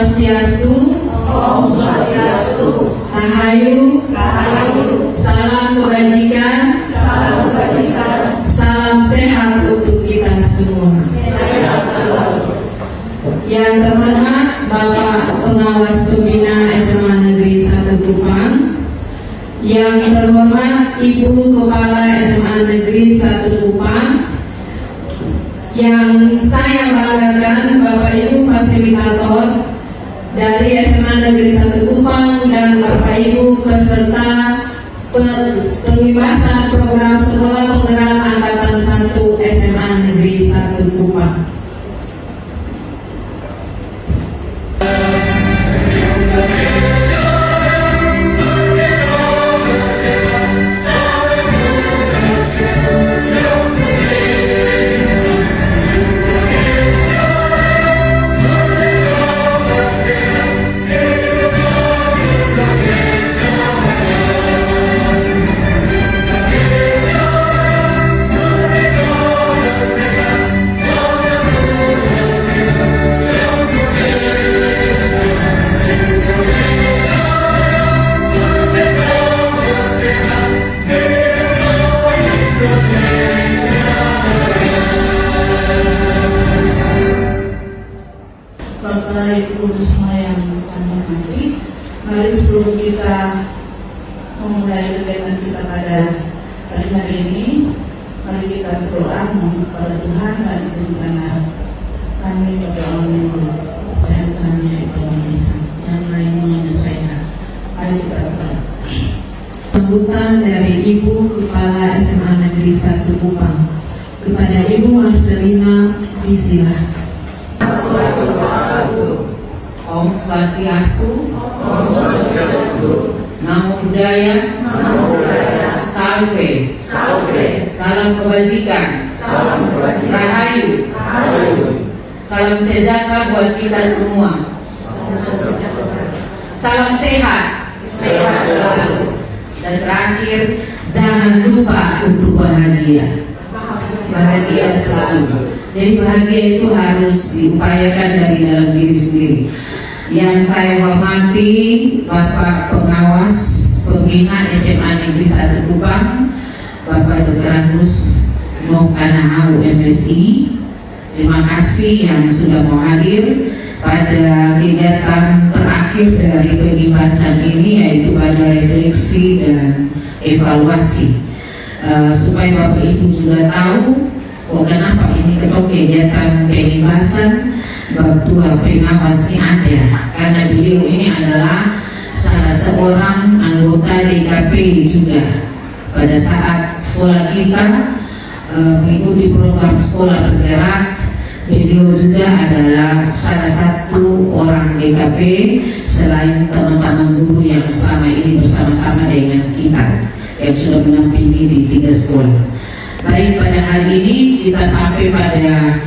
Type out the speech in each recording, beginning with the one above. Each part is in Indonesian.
Swastiastu. Om Swastiastu. Rahayu. Salam kebajikan. Salam sehat untuk kita semua. Yang terhormat Bapak Pengawas Pembina SMA Negeri 1 Kupang, yang terhormat Ibu Kepala SMA Negeri 1 Kupang, yang saya banggakan Bapak Ibu fasilitator dari SMA Negeri 1 Kupang dan Bapak Ibu peserta pengibasan program sekolah penggerak angkatan 1 SMA Negeri 1 Kupang. Bapak Ibu semua yang kami hormati, mari sebelum kita memulai kegiatan kita pada pagi hari ini, mari kita berdoa kepada Tuhan dan izinkanlah kami berdoa menurut kepercayaan kami yaitu Indonesia yang lain menyesuaikan. Mari kita berdoa. Sambutan dari Ibu Kepala SMA Negeri 1 Kupang kepada Ibu Marcelina disilahkan. Om Swastiastu. Namo Buddhaya. Salve. Salam kebajikan. Rahayu. Salam sejahtera buat kita semua. Salam sehat selalu. Dan terakhir, jangan lupa untuk bahagia. Bahagia selalu. Jadi bahagia itu harus diupayakan dari dalam diri sendiri. Yang saya hormati Bapak Pengawas Pembina SMA Negeri 1 Kupang, Bapak Dr. Agus Mohkanahau MSI. Terima kasih yang sudah mau hadir pada kegiatan terakhir dari pengibasan ini, yaitu pada refleksi dan evaluasi. Supaya Bapak Ibu juga tahu kenapa ini kegiatan pengibasan Bapak Pengawas ini ada, karena beliau ini adalah salah seorang anggota DKP juga. Pada saat sekolah kita mengikuti program sekolah bergerak, beliau juga adalah salah satu orang DKP selain teman-teman guru yang selama ini bersama-sama dengan kita yang sudah menampingi di 3 sekolah. Baik, pada hari ini kita sampai pada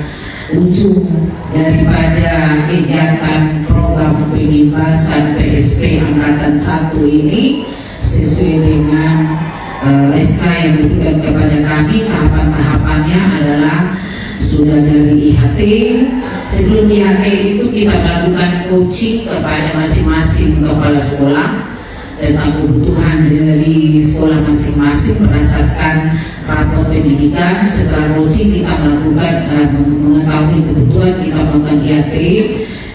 ujung daripada kegiatan program pengibasan PSP Angkatan 1 ini sesuai dengan SK yang diberikan kepada kami. Tahapan-tahapannya adalah sudah dari IHT. Sebelum IHT itu kita melakukan coaching kepada masing-masing kepala sekolah tentang kebutuhan dari sekolah masing-masing berdasarkan rapor pendidikan. Setelah coaching kita melakukan mengetahui kebutuhan, kita melakukan IHT,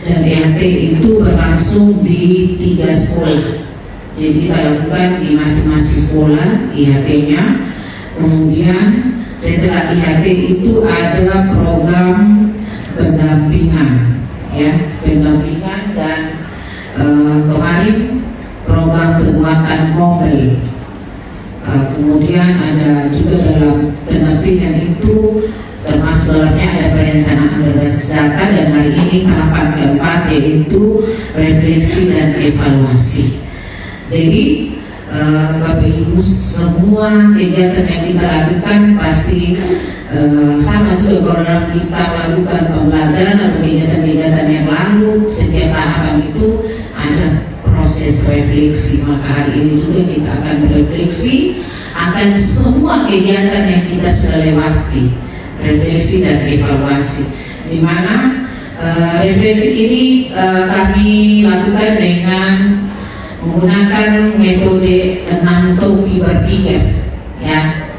dan IHT itu berlangsung di 3 sekolah. Jadi kita lakukan di masing-masing sekolah IHT-nya. Kemudian setelah IHT itu ada program pendampingan, ya, pendampingan dan kemarin program penguatan mobil. Kemudian ada juga dalam pendampingan itu termasuk dalamnya ada perencanaan berbasis data, dan hari ini tahapan keempat yaitu refleksi dan evaluasi. Jadi Bapak Ibu, semua kegiatan yang kita lakukan pasti sama seperti program kita melakukan pembelajaran atau kegiatan-kegiatan yang lalu. Setiap tahapan itu ada proses refleksi. Maka hari ini juga kita akan berefleksi akan semua kegiatan yang kita sudah lewati, refleksi dan evaluasi, di mana Refleksi ini kami lakukan dengan menggunakan metode 6 topi berpikir, ya.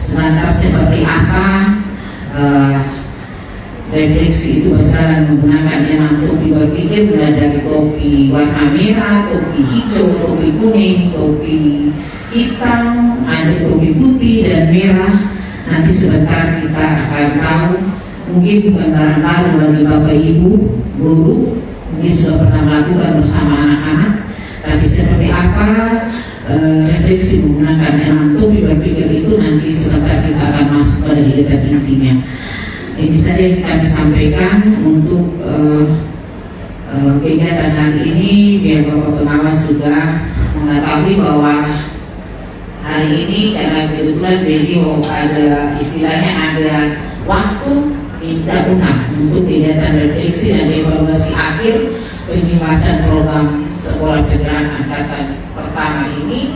Selantas seperti apa refleksi itu berjalan menggunakan 6 topi berpikir, mulai dari topi warna merah, topi hijau, topi kuning, topi hitam, ada topi putih dan merah. Nanti sebentar kita akan tahu, mungkin bukan lalu bagi Bapak Ibu guru mungkin sudah pernah melakukan bersama anak-anak, tapi seperti apa refleksi menggunakan 6 topi berpikir itu nanti sebentar kita akan masuk pada kegiatan intinya. Ini saja yang kami sampaikan untuk kegiatan hari ini, biar Bapak pengawas juga mengetahui bahwa hari ini karena kebetulan beliau ada istilahnya ada waktu tidak benar untuk kegiatan refleksi dan evaluasi akhir penjelasan program sekolah penggerak angkatan pertama ini,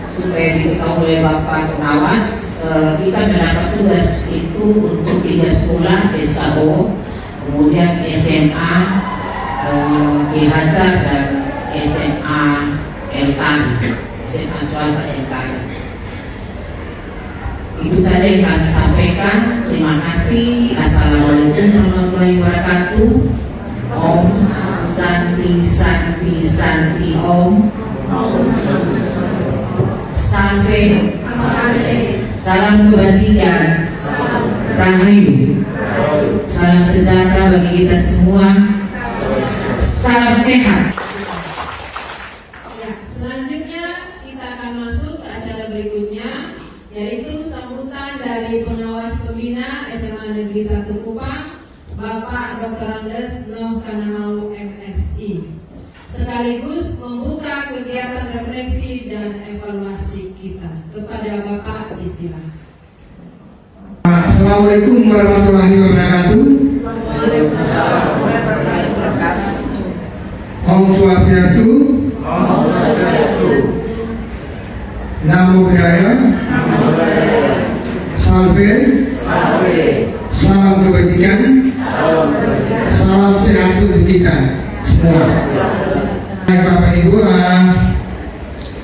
supaya diketahui oleh Bapak pengawas. Kita mendapat tugas itu untuk 3 sekolah SKO, kemudian SMA Ki Hajar dan SMA Eltani, SMA swasta Eltani. Itu saja yang kami sampaikan. Terima kasih. Assalamualaikum warahmatullahi wabarakatuh. Om Santi Santi Santi Om. Salve. Salam kebajikan. Rahayu. Salam sejahtera bagi kita semua. Salam sehat. Ya, selanjutnya kita akan masuk ke acara berikutnya, yaitu sambutan dari pengawas pembina SMA Negeri 1 Kupang, Bapak Dr. Andes Noh Kanahau MSI, sekaligus membuka kegiatan refleksi dan evaluasi kita. Kepada Bapak disilakan. Assalamualaikum warahmatullahi wabarakatuh. Om Swastiastu. Namo Buddhaya. Salve. Salam kebajikan. Salam sehat untuk kita semua. Baik Bapak Ibu,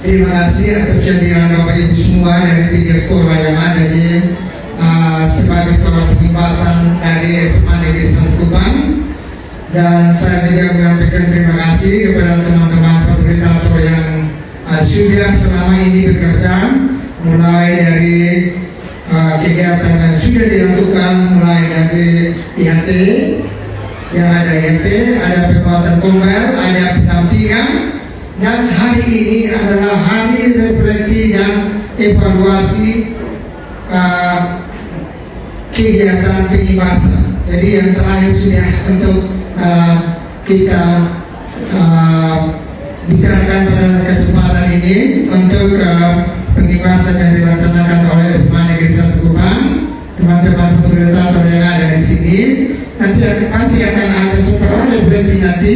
terima kasih atas kehadiran Bapak Ibu semua dari 3 sekolah yang ada di sebagai sekolah pengibasan dari SMA Negeri 1 Kupang. Dan saya juga menyampaikan terima kasih kepada teman-teman fasilitator yang sudah selama ini bekerja, mulai dari kegiatan yang sudah dilakukan, mulai dari IHT, yang ada IHT, ada pembuatan kompel, ada pendampingan, dan hari ini adalah hari refleksi dan evaluasi kegiatan pengibasan. Jadi yang terakhir sudah untuk kita bicarakan pada kesempatan ini untuk pengibasan yang dilaksanakan oleh SMA Negeri 1 Kupang. Teman-teman fasilitator yang ada di sini nanti pasti akan ada, setelah refleksi nanti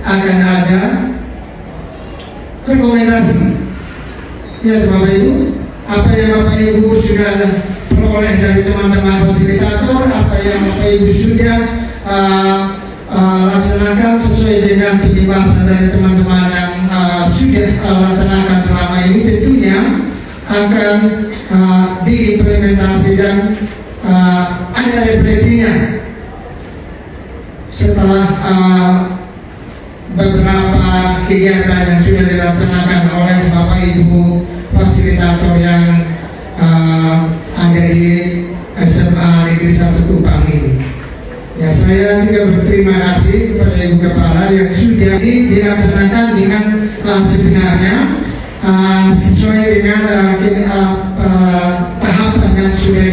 akan ada rekomendasi. Ya Bapak Ibu, apa yang Bapak Ibu sudah peroleh dari teman-teman fasilitator, apa yang Bapak Ibu sudah laksanakan sesuai dengan penjelasan dari teman-teman yang sudah laksanakan selama ini, tentunya akan diimplementasikan, ada refleksinya setelah beberapa kegiatan yang sudah dilaksanakan oleh Bapak Ibu fasilitator yang ada di SMA Negeri 1 Kupang ini. Ya, saya juga berterima kasih kepada Ibu Kepala yang sudah dilaksanakan dengan sebenarnya sesuai dengan tahapan yang sudah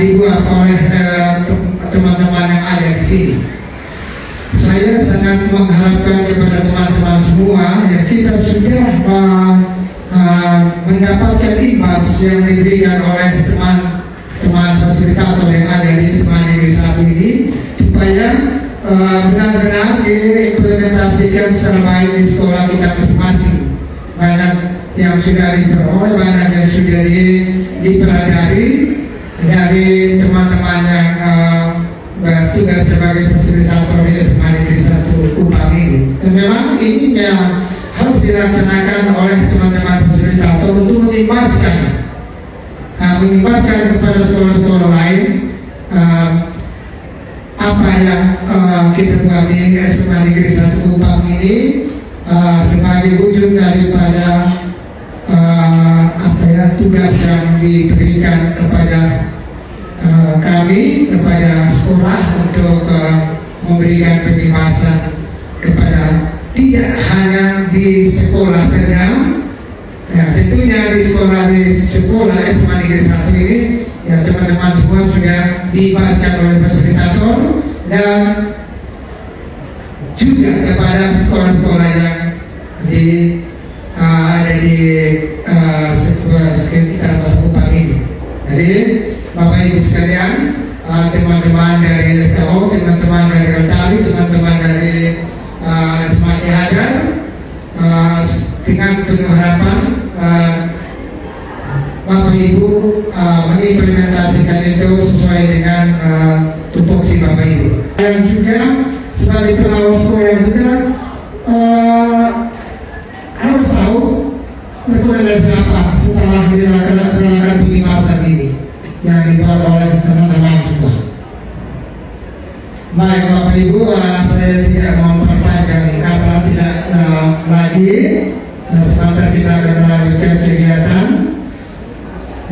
dibuat oleh teman-teman yang ada di sini. Saya sangat mengharapkan kepada teman-teman semua ya, kita sudah mendapatkan imbas yang diberikan oleh teman-teman fasilitator yang ada di SMA Negeri 1 ini, supaya benar-benar diimplementasikan secara baik di sekolah kita masing-masing. Banyak yang sudah diperoleh, banyak yang sudah dipelajari dari teman-teman yang tugas sebagai fasilitator di SMA Negeri 1 Kupang ini. Dan memang ini harus dilaksanakan oleh teman-teman fasilitator untuk mengimbaskan kepada sekolah-sekolah lain apa yang kita buat di SMA Negeri 1 Kupang ini sebagai wujud daripada tugas yang diberikan kepada kami, kepada sekolah untuk memberikan kebebasan kepada tidak hanya di sekolah saja. Ya, tentunya di sekolah SMA Negeri 1 ini ya teman-teman semua sudah dibebaskan oleh fasilitator, dan juga kepada sekolah-sekolah yang ada di sekitar Kupang ini. Jadi Bapak Ibu sekalian, teman-teman dari SKO, teman-teman dari Altari, teman-teman dari Semati Hadar, dengan penuh harapan Bapak Ibu mengimplementasikan itu sesuai dengan tupoksi Bapak Ibu. Dan juga sebagai pengawas sekolah juga harus tahu rekomendasi apa setelah dilaksanakan pembebasan ini yang dibuat oleh teman-teman semua. Baik Bapak Ibu, saya tidak mau memperpanjang kata tidak lagi. Sebentar kita akan melanjutkan kegiatan,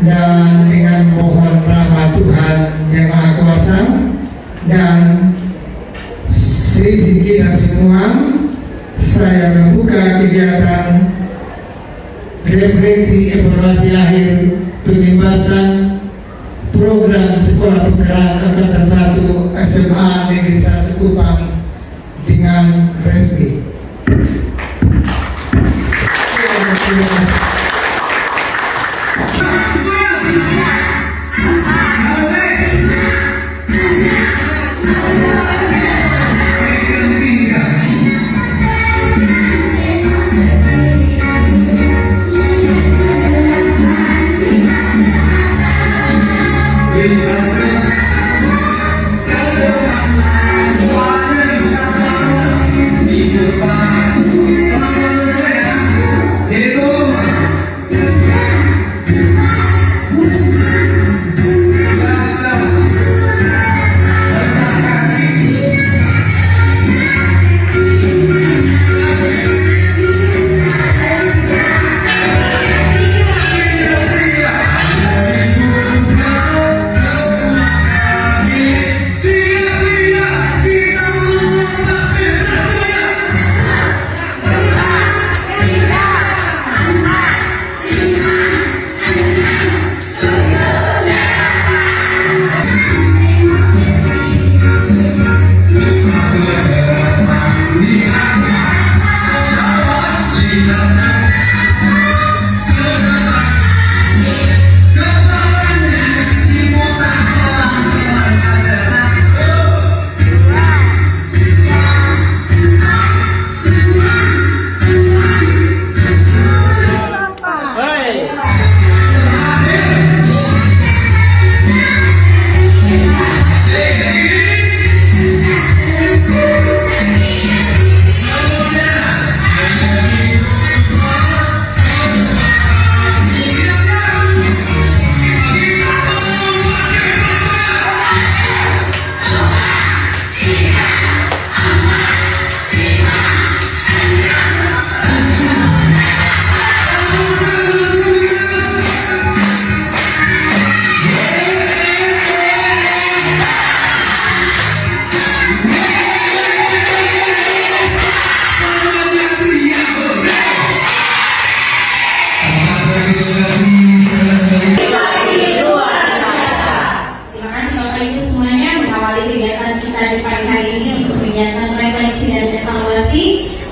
dan dengan mohon rahmat Tuhan yang Maha Kuasa dan seizin kita semua, saya membuka kegiatan refleksi evaluasi akhir pembebasan program sekolah penggerak angkatan 1 SMA Negeri 1 Kupang dengan resmi.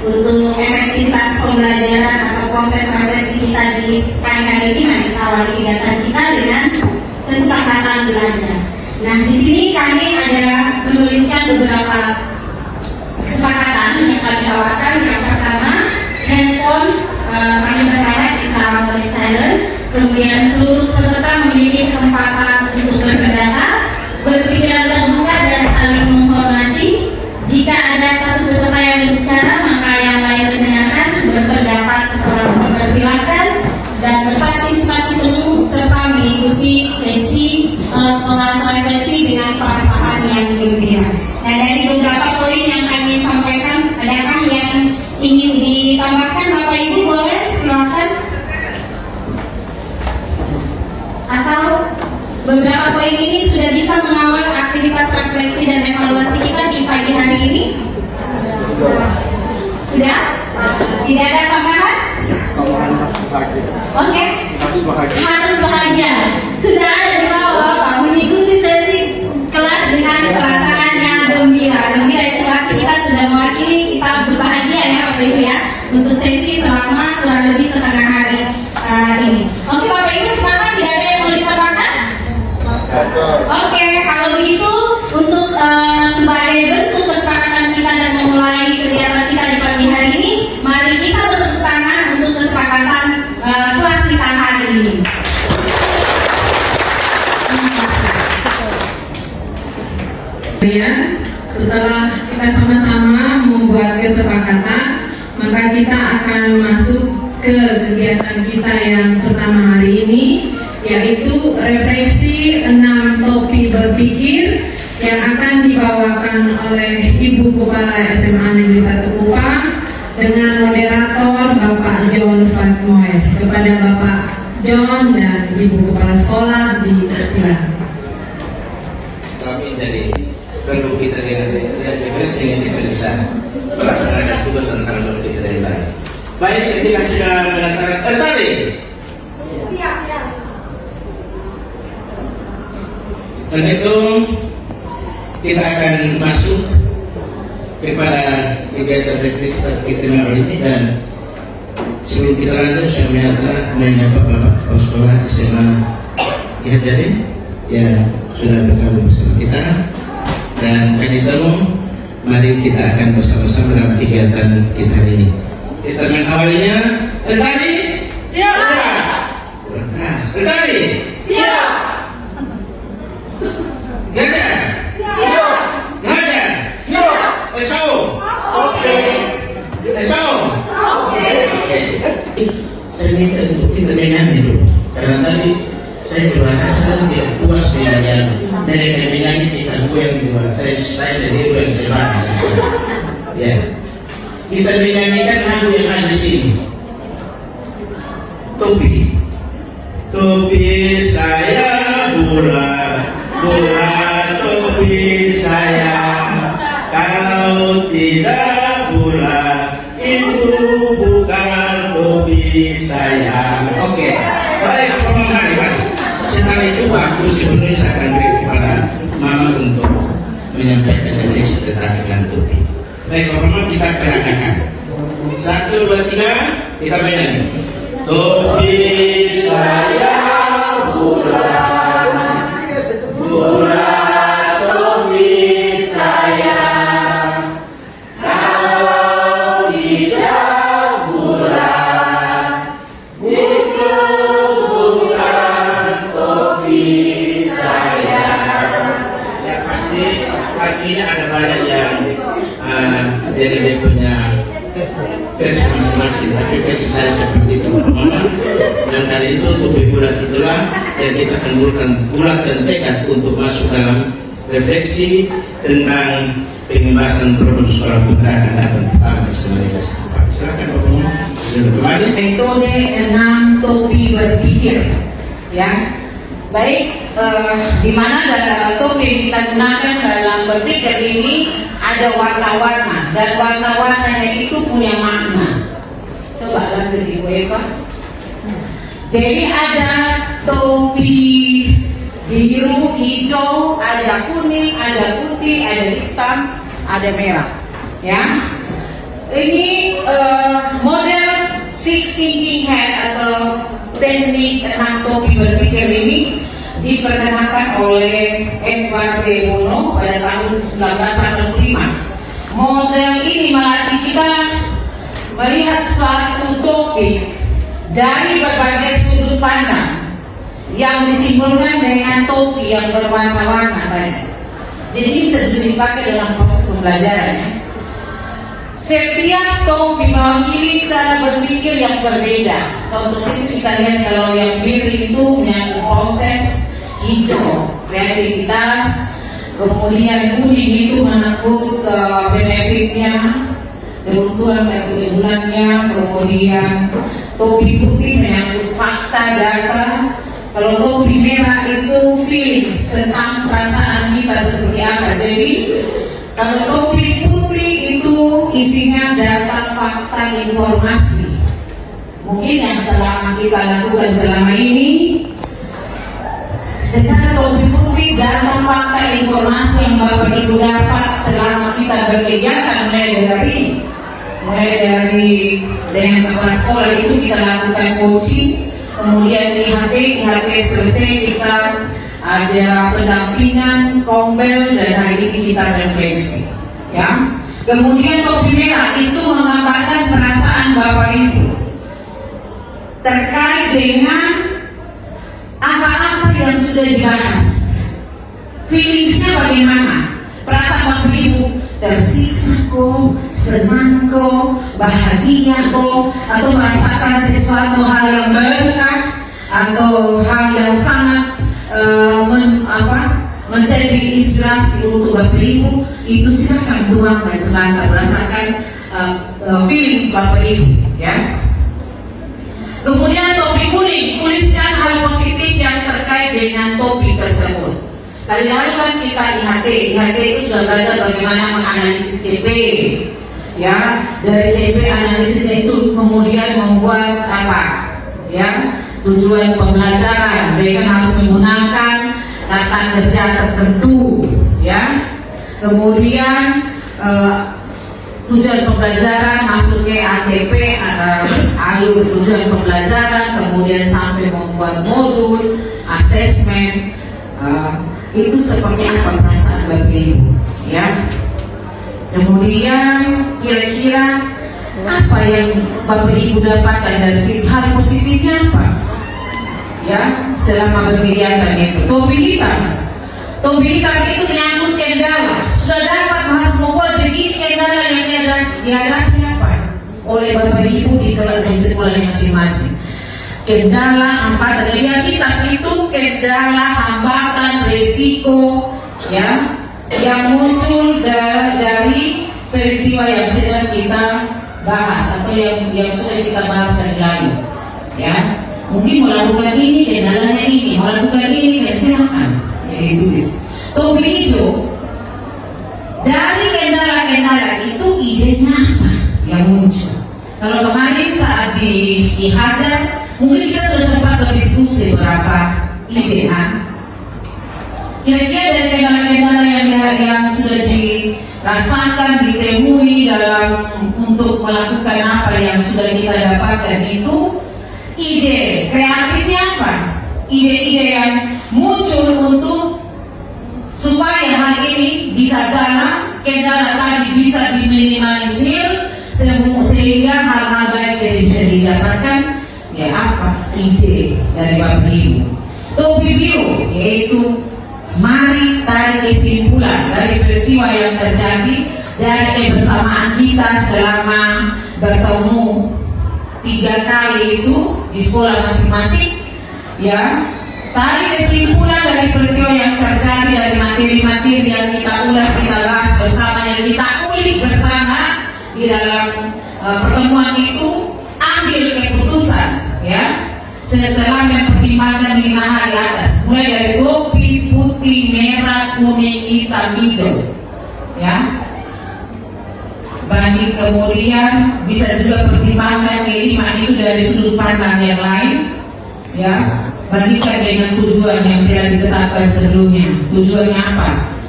untuk efektivitas pembelajaran atau proses refleksi kita di pagi hari ini, mari kita awali kegiatan kita dengan kesepakatan belajar. Nah, di sini kami ada menuliskan beberapa kesepakatan yang kami tawarkan. Yang pertama, handphone kami berharap bisa on silent. Kemudian seluruh peserta memiliki kesempatan untuk berpendapat, berpikiran terbuka dan saling beberapa poin yang kami sampaikan. Adakah yang ingin ditambahkan Bapak Ibu? Boleh, silakan. Atau beberapa poin ini sudah bisa mengawal aktivitas refleksi dan evaluasi kita di pagi hari ini? Sudah? Tidak ada tambahan? Oke. Harus bahagia. Sudah ada di bawah, Pak, mengikuti sesi kelas dengan perasaan yang gembira. Gembira itu berarti kita sudah mewakili, kita berbahagia ya Bapak Ibu ya, untuk sesi selama kurang lebih setengah hari ini. Oke Bapak Ibu, semangat, tidak ada yang perlu ditambahkan? Oke, kalau begitu untuk sebagai bentuk kesepakatan kita dan memulai kegiatan kita di pagi hari ini, mari kita bertepuk tangan untuk kesepakatan kelas kita hari ini. Setelah kita sama-sama membuat kesepakatan, maka kita akan masuk ke kegiatan kita yang pertama hari ini, yaitu refleksi 6 topik berpikir yang akan dibawakan oleh Ibu Kepala SMA Negeri 1 Kupang dengan moderator Bapak John Fatmoes. Kepada Bapak John dan Ibu Kepala Sekolah dipersilakan. Kami dari perlu kita refleksi yang kita bisa melaksanakan tugas dan tanggung jawab kita dari baik. Baik, ketika sudah mengatakan tertarik. Siap ya. Dan itu kita akan masuk kepada kegiatan refleksi kita malam ini, dan sebelum kita lanjut saya menyapa Bapak Kepala Sekolah SMA Ki Hajar yang sudah bergabung bersama kita, dan kandidatmu, mari kita akan bersama-sama dalam kegiatan kita hari ini. Kita mengawalinya, tertarik? Siap. Kurang keras. Tertarik? Siap. Gajar? Siap. Gajar? Siap. Esau? Oke. Esau? Oke. Saya minta untuk kita menyanyi dulu, karena tadi saya berhasil tidak puas dengan mereka menyanyi, kita yang dua, saya sendiri yang semangat. Ya, kita menyanyikan lagu yang ada di sini. Topi, topi saya bulat, bulat topi saya. Kalau tidak bulat, itu bukan topi saya. Oke, baik, mari. Setelah itu aku sebenarnya saya akan beri kepada Mama untuk menyampaikan refleksi tentang dengan topi. Baik, Mama, kita gerakan. 1, 2, 3, kita menyanyi. Topi saya bulat, bulat topi saya. Kalau tidak bulat, itu bukan topi saya. Ya pasti pagi ini ada banyak yang dia punya versi masing-masing, tapi versi saya seperti itu Mama. Dan kali itu topi bulat itulah yang kita akan bulatkan tekad untuk masuk dalam refleksi tentang pengembasan produk sekolah putra akan datang pertama di Semarang. Silakan Bapak Mama. Kembali. Metode 6 topi berpikir, ya. Baik, di mana topi yang kita gunakan dalam berpikir ini ada warna-warna, dan warna-warnanya itu punya makna. Coba lanjut Ibu Eva. Jadi ada topi biru, hijau, ada kuning, ada putih, ada hitam, ada merah, ya. Ini model six thinking hat atau teknik 6 topi berpikir ini diperkenalkan oleh Edward de Bono pada tahun 1985. Model ini melatih kita melihat suatu topik dari berbagai sudut pandang yang disimbolkan dengan topi yang berwarna-warna tadi. Jadi ini bisa juga dipakai dalam proses pembelajaran, ya. Setiap topi mewakili cara berpikir yang berbeda. Contoh itu kita lihat kalau yang biru itu menyangkut proses, hijau kreativitas, Kemudian kuning itu menekut benefitnya, keuntungan keunggulannya. Kemudian topi putih menyangkut fakta data. Kalau topi merah itu feelings tentang perasaan kita seperti apa. Jadi kalau topi putih itu isinya data, fakta, informasi. Mungkin yang selama kita lakukan selama ini, secara topi putih, data, fakta, informasi yang Bapak Ibu dapat selama kita berkegiatan mulai dari dengan kepala sekolah itu kita lakukan coaching. Kemudian IHT selesai kita ada pendampingan, kombel, dan hari ini kita refleksi. Ya. Kemudian topi merah itu menggambarkan perasaan Bapak Ibu terkait dengan apa-apa yang sudah dibahas. Feelingsnya bagaimana? Perasaan Bapak Ibu, tersiksa kok, senang kok, bahagia kok, atau merasakan sesuatu hal yang berkah, atau hal yang sangat menjadi inspirasi untuk Bapak Ibu. Itu silakan tuangkan sebentar, merasakan feelings Bapak Ibu, ya. Kemudian topi kuning, tuliskan hal positif yang terkait dengan topi tersebut. Tadi lalu kan kita IHT itu sudah belajar bagaimana menganalisis CP, ya. Dari CP analisisnya itu kemudian membuat apa, ya, tujuan pembelajaran. Mereka harus menggunakan tata kerja tertentu, ya. Kemudian tujuan pembelajaran masuk ke ATP, alur tujuan pembelajaran, kemudian sampai membuat modul, asesmen. Itu seperti apa perasaan Bapak Ibu, ya. Kemudian kira-kira apa yang Bapak Ibu dapatkan dari situ, hal positifnya apa, ya, selama berkegiatan itu. Topi hitam itu menyangkut kendala. Sudah dapat harus membuat begini kendala yang dihadapi apa oleh Bapak Ibu di sekolah masing-masing. Kendala hambatan, lihat kitab itu kendala, hambatan, resiko, ya, yang muncul dari peristiwa yang sedang kita bahas atau yang sudah kita bahas dari lalu, ya. Mungkin melakukan ini, kendalanya ini, melakukan ini, dan silakan ya ditulis. Topi hijau, dari kendala-kendala itu idenya apa yang muncul? Kalau kemarin saat dihajar, mungkin kita sudah sempat berdiskusi beberapa ide. Kira-kira dari kendala-kendala yang sudah dirasakan, ditemui dalam untuk melakukan apa yang sudah kita dapatkan itu, ide kreatifnya apa? Ide-ide yang muncul untuk supaya hal ini bisa jalan, kendala tadi bisa diminimalisir, sehingga hal-hal baik yang bisa didapatkan. Ya, apa ide dari Bapak Ibu? Topi biru, yaitu mari tarik kesimpulan dari peristiwa yang terjadi dari kebersamaan kita selama bertemu 3 kali itu di sekolah masing-masing, ya. Tarik kesimpulan dari peristiwa yang terjadi, dari materi-materi yang kita ulas, kita bahas bersama, yang kita ulik bersama di dalam pertemuan itu. Ambil keputusan, ya, setelah mempertimbangkan 5 hal di atas, mulai dari topi putih, merah, kuning, hitam, hijau, ya. Bagi kemudian bisa juga pertimbangkan kelima itu dari sudut pandang yang lain, ya. Bandingkan dengan tujuan yang telah ditetapkan sebelumnya. Tujuannya apa?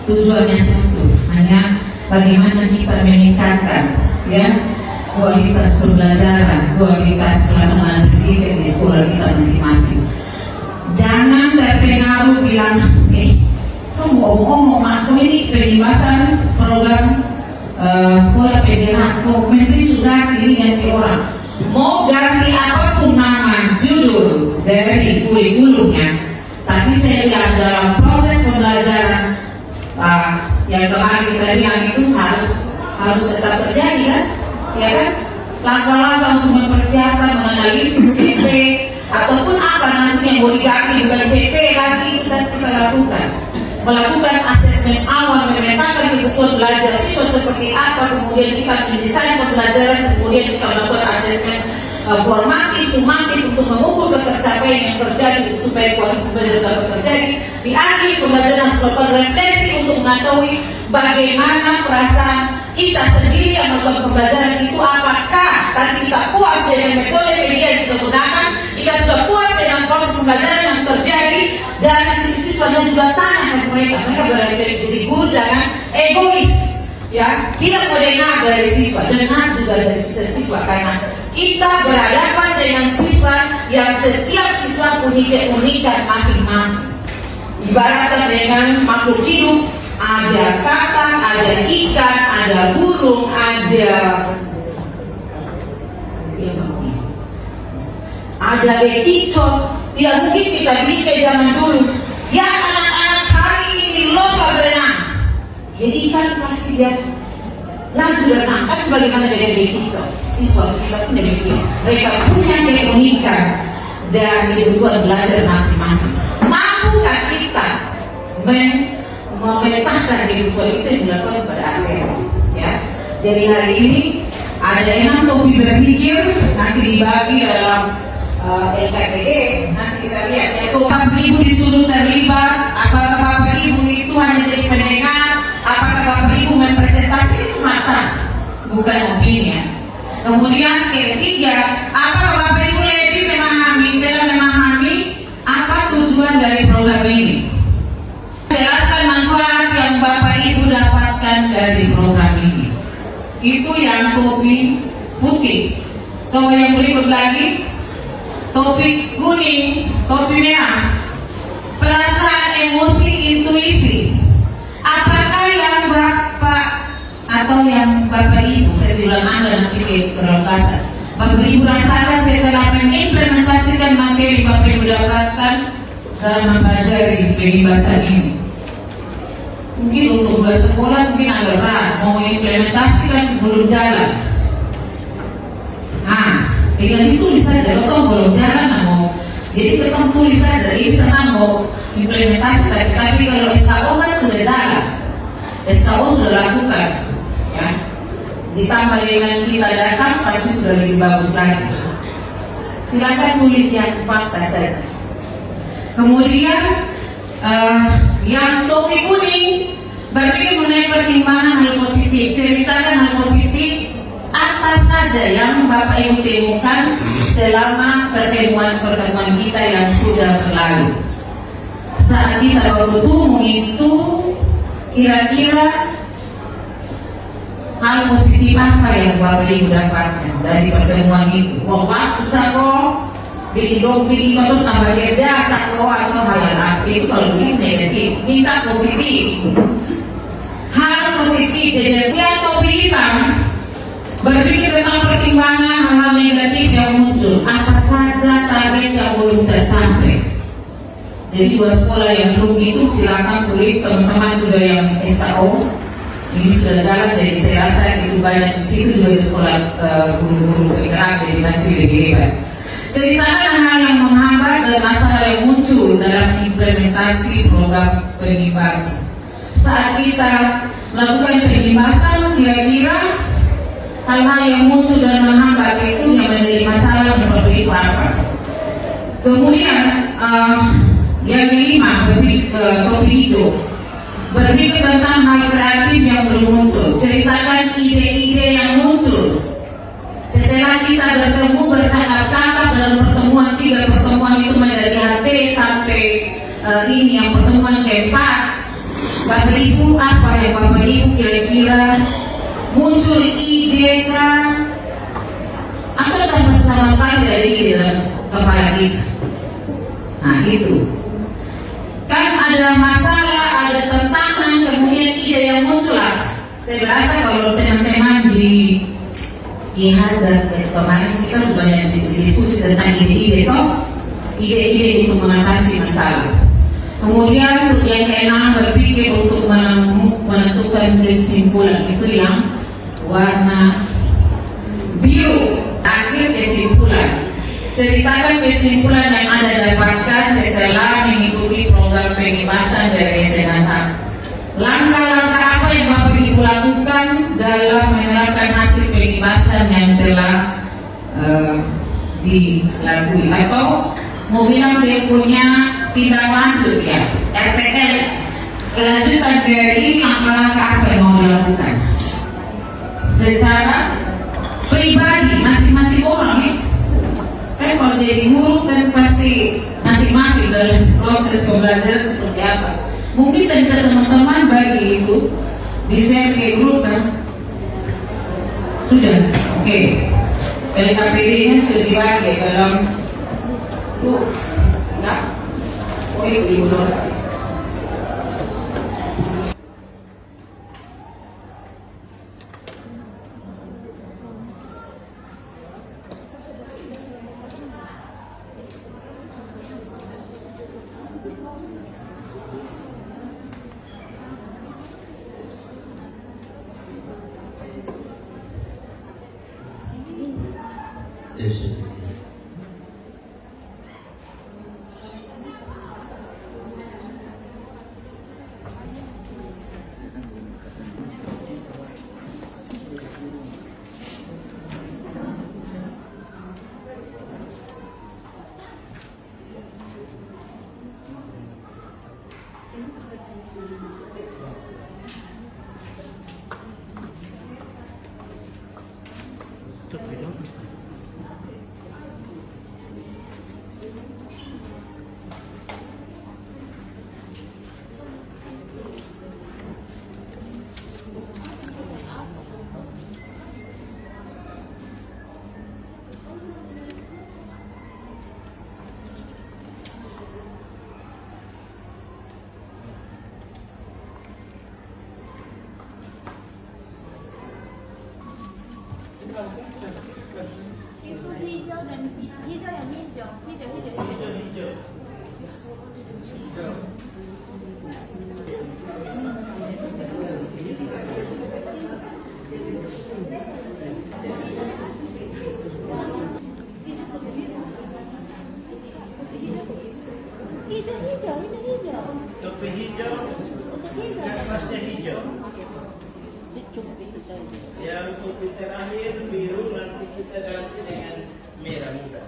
Tujuannya satu, hanya bagaimana kita meningkatkan, ya, kualitas pembelajaran, kualitas pelaksanaan pendidikan di sekolah kita masing-masing. Jangan terpengaruh bilang, kamu ngomong aku ini pembahasan program sekolah PDH, Menteri sudah ini ganti orang. Mau ganti apapun nama, judul dari kurikulumnya, tapi saya bilang dalam proses pembelajaran yang kemarin kita bilang itu harus tetap terjadi, kan? Ya kan, langkah-langkah untuk mempersiapkan, menganalisis CP ataupun apa nanti yang mau diganti, bukan CP lagi kita lakukan. melakukan asesmen awal, memetakan kebutuhan belajar siswa seperti apa, kemudian kita mendesain pembelajaran, kemudian kita melakukan asesmen formatif, sumatif untuk mengukur ketercapaian yang terjadi supaya kualitas pembelajaran dapat terjadi. Di akhir pembelajaran harus melakukan refleksi untuk mengetahui bagaimana perasaan kita sendiri yang melakukan pembelajaran itu, apakah tadi kita puas dengan metode media yang kita gunakan, kita sudah puas dengan proses pembelajaran yang terjadi dari sisi siswa dan juga tanah mereka berrefleksi. Jadi guru jangan egois, ya, tidak mau dengar dari siswa, dengar juga dari sisi siswa, karena kita berhadapan dengan siswa yang setiap siswa punya keunikan masing-masing. Ibaratnya dengan makhluk hidup, ada kata, ada ikan, ada burung, ada bekicot. Tidak mungkin kita bikin ke zaman dulu. Ya, anak-anak hari ini lomba berenang. Jadi ikan pasti dia laju berenang. Tapi bagaimana dengan bekicot? Siswa kita pun demikian. Mereka punya keunikan dan kebutuhan belajar masing-masing. Mampukah kita memetakan kebutuhan itu yang dilakukan pada asesmen? Ya. Jadi hari ini ada 6 topik berpikir, nanti dibagi dalam LKPD. Nanti kita lihat ya, Bapak Ibu disuruh terlibat. Apakah Bapak Ibu itu hanya jadi pendengar? Apakah Bapak Ibu mempresentasi? Itu mata, bukan opini ya. Kemudian ketiga, apakah Bapak Ibu lebih memahami apa tujuan dari program ini? Jelaskan manfaat yang Bapak Ibu dapatkan dari program ini. Itu yang topik putih. Coba yang berikut lagi, topik kuning, topik merah. Perasaan, emosi, intuisi. Apakah yang Bapak atau yang Bapak Ibu, saya bilang Anda nanti ke perlokasan, Bapak Ibu rasakan setelah mengimplementasikan materi Bapak Ibu dapatkan dalam mempelajari peribahasa ini? Mungkin untuk dua sekolah mungkin agak berat, mau mengimplementasikan belum jalan. Tinggal ditulis saja, kalau belum jalan mau, jadi kita tulis saja. Jadi senang mau implementasi, tapi kalau SKO kan sudah jalan, SKO sudah lakukan, ya. Ditambah dengan kita datang pasti sudah lebih bagus lagi. Silakan tulis yang fakta saja. Kemudian yang topik kuning, berpikir mengenai pertimbangan hal positif. Ceritakan hal positif apa saja yang Bapak Ibu temukan selama pertemuan kita yang sudah berlalu. Saat kita bertemu itu, kira-kira hal positif apa yang Bapak Ibu dapatkan dari pertemuan itu? Waktu sako bikin kotor tambah kerja sako atau hal apa itu, kalau begitu negatif. Kita positif, hal positif. Jadi yang topik hitam, berpikir tentang pertimbangan hal-hal negatif yang muncul. Apa saja target yang belum tercapai? Jadi buat sekolah yang belum itu silakan tulis, teman-teman juga yang SKO ini sudah jalan, jadi saya rasa itu banyak di situ juga di sekolah guru-guru penggerak, jadi masih lebih hebat. Ceritakan hal yang menghambat dan masalah yang muncul dalam implementasi program pengibasan. Saat kita melakukan pengibasan, kira-kira hal-hal yang muncul dan menghambat itu yang menjadi masalah seperti apa? Kemudian yang kelima, topik hijau, berpikir tentang hal kreatif yang belum muncul. Ceritakan ide-ide yang muncul setelah kita bertemu, bercakap-cakap dalam pertemuan. 3 pertemuan itu menjadi HT sampai ini yang pertemuan keempat. Bapak Ibu, apa yang Bapak Ibu kira-kira muncul ide kah? Atau tanpa sama sekali dari ide dalam kepala kita? Nah itu kan ada masalah, ada tantangan, kemudian ide yang muncul apa? Saya rasa kalau teman-teman di Hajar kemarin kita sudah banyak diskusi tentang ide-ide toh, ide-ide untuk mengatasi masalah. Kemudian yang keenam, berpikir untuk menentukan kesimpulan. Itu yang warna biru, akhir kesimpulan. Ceritakan kesimpulan yang Anda dapatkan setelah mengikuti program pengibasan dari SMA 1. Langkah-langkah apa yang Bapak Ibu lakukan dalam menerapkan hasil pengibasan yang telah dilalui, atau mau bilang dia punya tindak lanjut ya, RTL, kelanjutan dari langkah-langkah apa yang mau dilakukan secara pribadi masing-masing orang ya. Kan kalau jadi guru kan pasti masing-masing dalam proses pembelajaran seperti apa. Mungkin saya minta teman-teman bagi itu di-share ke grup kan. Sudah, oke. LKPD-nya sudah dibagi dalam grup. Nah, ibu sih. Itu hijau dan hijau yang hijau. Hijau. Topi hijau, atasnya hijau. Yang topi terakhir biru, nanti kita ganti dengan merah muda.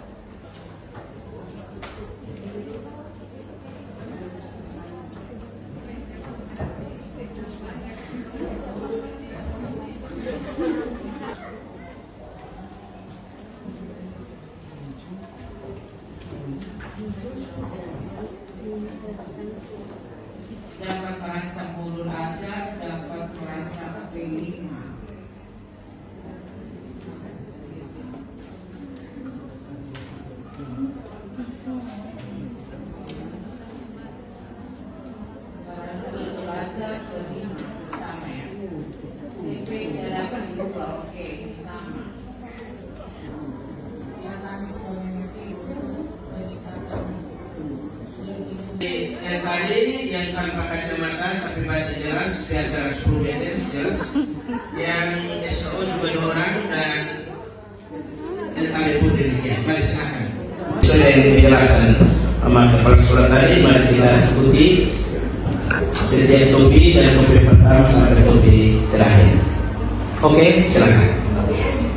Dapat merancang modul ajar, dapat merancang P5. Merancang modul ajar P5 sama ya. CP tidak dapat diubah, oke sama. Yang kami sudah mengerti peningkatan. Yang tadi yang tanpa kacamata tapi baca jelas, biar jarak 10 meter jelas. Yang SO juga 2 orang dan LKB pun demikian. Mari silakan. Sudah yang penjelasan sama kepala sekolah tadi, mari kita ikuti setiap topi dan topi pertama sampai topi terakhir. Oke, silakan.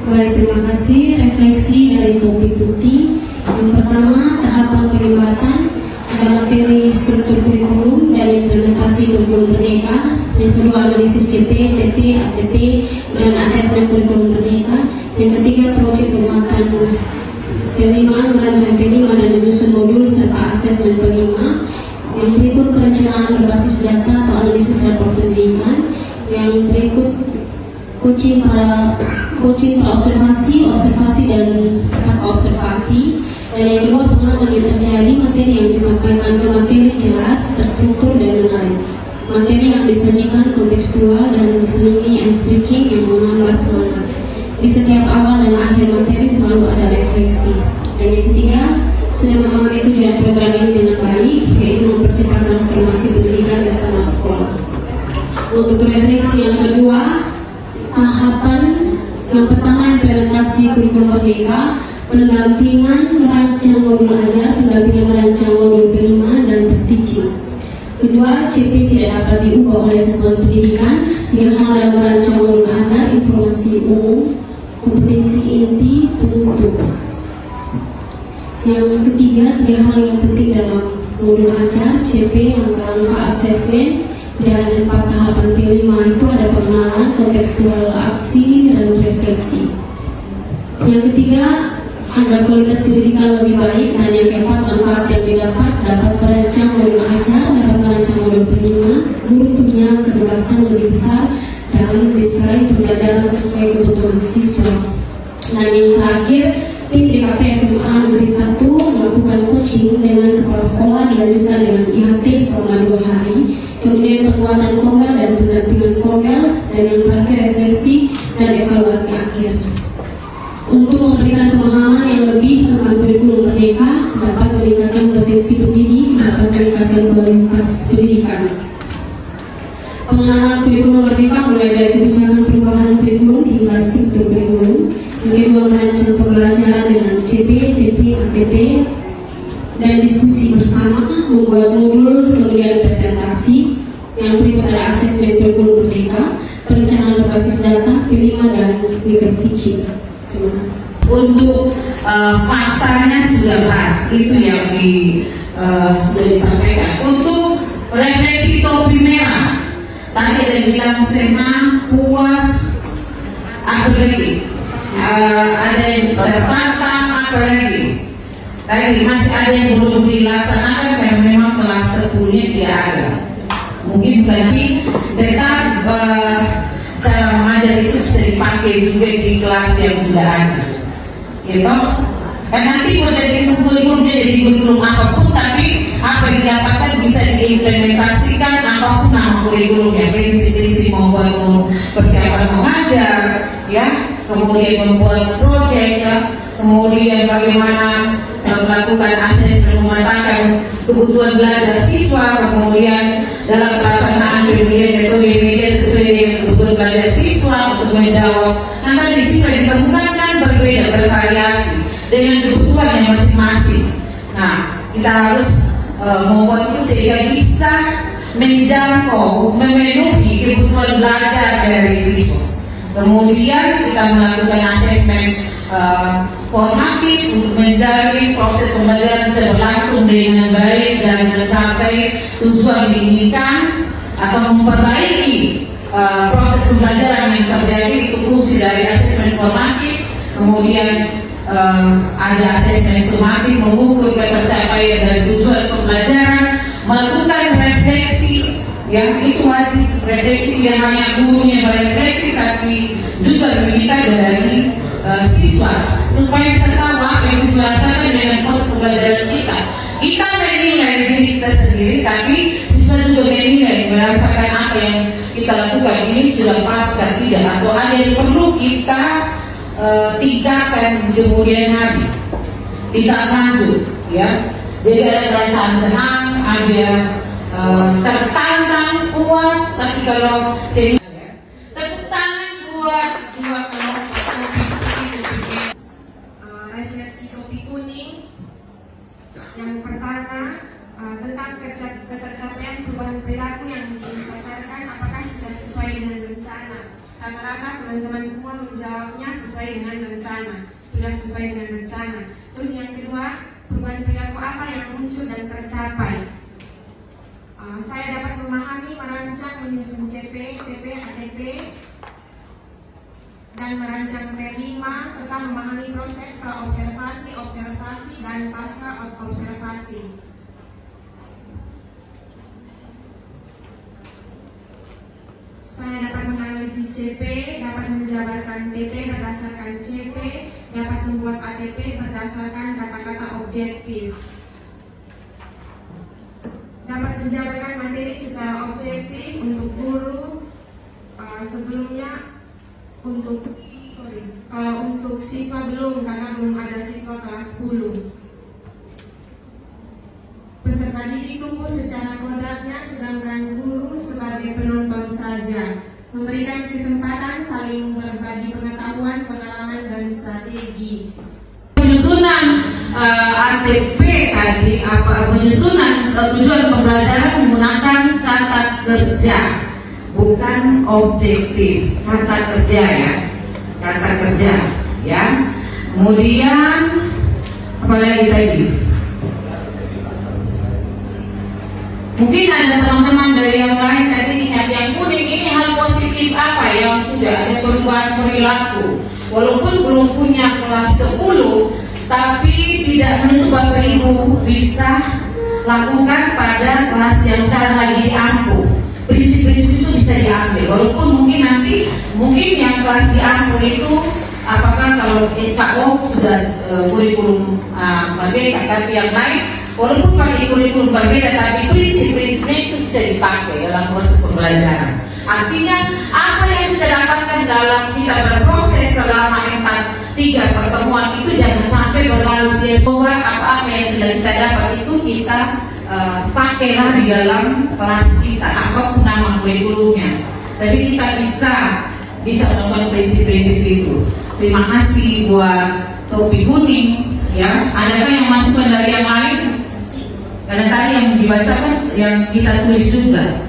Baik, terima kasih. Refleksi dari topi putih. Yang pertama, tahapan pengembasan. Ada materi struktur kurikulum dan implementasi kurikulum merdeka. Yang kedua, analisis CP, TP, ATP, dan asesmen kurikulum merdeka. Yang ketiga, proyek penguatan penerimaan, merancang P5 dan menyusun modul serta asesmen P5. Yang berikut, perencanaan berbasis data atau analisis rapor pendidikan. Yang berikut, coaching para observasi dan pasca observasi. Dan yang kedua, pengalaman yang terjadi, materi yang disampaikan ke materi jelas, terstruktur dan menarik. Materi yang disajikan kontekstual dan diselingi and speaking yang menambah semangat. Di setiap awal dan akhir materi selalu ada refleksi. Dan yang ketiga, sudah memahami tujuan program ini dengan baik, yaitu mempercepat transformasi pendidikan ke semua sekolah. Untuk refleksi yang kedua, tahapan yang pertama implementasi kurikulum merdeka. pendampingan merancang modul ajar, pendampingan merancang modul P5 dan teaching. Kedua, CP tidak dapat diubah oleh satuan pendidikan. 3 hal dalam merancang modul ajar: informasi umum, kompetensi inti, penutup. Yang ketiga, 3 hal yang penting dalam modul ajar CP yang kerangka asesmen, dan 4 tahapan P5 itu ada pengenalan, kontekstual aksi, dan refleksi. Yang ketiga, agar kualitas pendidikan lebih baik, dan yang keempat, manfaat yang didapat dapat merancang modul ajar, dapat merancang modul P5. Guru punya kebebasan lebih besar dalam desain pembelajaran sesuai kebutuhan siswa. Dan yang terakhir, tim DKP SMA Negeri 1 melakukan coaching dengan kepala sekolah, dilanjutkan dengan IHT selama 2 hari, kemudian penguatan komel dan pendampingan komel, dan yang terakhir refleksi dan evaluasi akhir. Untuk memberikan pemahaman yang lebih tentang kurikulum merdeka, dapat meningkatkan potensi pendidik, dapat meningkatkan kualitas pendidikan. Pengenalan kurikulum merdeka mulai dari kebijakan perubahan kurikulum hingga struktur kurikulum. Yang kedua, merancang pembelajaran dengan CP, TP, ATP, dan diskusi bersama, membuat modul, kemudian presentasi. Yang berikut ada asesmen kurikulum merdeka, perencanaan berbasis data, P5 dan micro-teaching. Terima kasih. Untuk faktanya sudah pas, itu yang sudah disampaikan. Untuk refleksi topi merah, tadi ada yang bilang senang, puas, apa lagi? Ada yang tertantang, apa lagi? Tadi masih ada yang belum dilaksanakan karena memang kelas 10-nya tidak ada. Mungkin tapi tetap cara mengajar itu bisa dipakai juga di kelas yang sudah ada, gitu. Dan nanti mau jadi kurikulumnya jadi kurikulum apapun, tapi apa yang didapatkan bisa diimplementasikan apapun nama kurikulumnya. Prinsip-prinsip membuat persiapan mengajar, ya, kemudian membuat proyek, ya, kemudian bagaimana melakukan asesmen, memetakan kebutuhan belajar siswa, kemudian dalam pelaksanaan pemilihan metode media sesuai dengan kebutuhan belajar siswa untuk menjawab. Karena di siswa yang ditemukan kan berbeda, bervariasi dengan kebutuhannya masing-masing. Nah, kita harus membuat itu sehingga bisa menjangkau, memenuhi kebutuhan belajar dari siswa. Kemudian kita melakukan asesmen formatif untuk menjamin proses pembelajaran bisa berlangsung dengan baik dan mencapai tujuan diinginkan, atau memperbaiki proses pembelajaran yang terjadi. Itu fungsi dari asesmen formatif. Kemudian ada asesmen sumatif, mengukur ketercapaian dan tujuan pembelajaran, melakukan refleksi, ya, itu wajib. Refleksi tidak hanya gurunya berefleksi, tapi juga diminta dari siswa supaya bisa tahu apa yang siswa rasakan dengan proses pembelajaran kita. Kita menilai diri kita sendiri, tapi siswa juga menilai merasakan apa yang kita lakukan ini sudah pas atau tidak, atau ada yang perlu kita tingkatkan di kemudian hari, tidak lanjut, ya. Jadi ada perasaan senang, ada tertantang, puas. Tapi kalau saya tepuk tangan buat dua kelompok topi. Refleksi topi kuning. Yang pertama, tentang ketercapaian perubahan perilaku yang disasarkan, apakah sudah sesuai dengan rencana? Rata-rata teman-teman semua menjawabnya sesuai dengan rencana, sudah sesuai dengan rencana. Terus yang kedua, perubahan perilaku apa yang muncul dan tercapai? Saya dapat memahami, merancang, menyusun CP, TP, ATP, dan merancang P5, serta memahami proses pra-observasi, observasi, dan pasca observasi. Saya dapat menganalisis CP, dapat menjabarkan TP berdasarkan CP, dapat membuat ATP berdasarkan kata-kata objektif. Dapat menjabarkan materi secara objektif untuk guru. Sebelumnya kalau untuk siswa belum, karena belum ada siswa kelas 10. Peserta didik tumbuh secara kodratnya, sedangkan guru sebagai penonton saja. Memberikan kesempatan saling berbagi pengetahuan, pengalaman, dan strategi. KTP tadi penyusunan tujuan pembelajaran menggunakan kata kerja, bukan objektif, kata kerja ya, kata kerja ya. Kemudian apa lagi tadi? Mungkin ada teman-teman dari yang lain tadi ingat yang kuning ini hal positif apa yang sudah ada perubahan perilaku. Walaupun belum punya kelas 10, tapi tidak menutup Bapak Ibu bisa lakukan pada kelas yang sekarang lagi diampu. Prinsip-prinsip itu bisa diambil. Walaupun mungkin nanti yang kelas diampu itu apakah kalau SKO sudah kurikulum merdeka, tapi yang lain walaupun pakai kurikulum berbeda, tapi prinsip-prinsipnya itu bisa dipakai dalam proses pembelajaran. Artinya apa yang kita dapatkan dalam kita berproses selama 3 pertemuan itu jangan sampai berlalu sia-sia. Apa-apa yang tidak kita dapat itu kita pakailah di dalam kelas kita, apapun nama kurikulumnya. Tapi kita bisa melakukan prinsip-prinsip itu. Terima kasih buat topi kuning ya. Adakah yang masukkan dari yang lain? Karena tadi yang dibacakan yang kita tulis juga.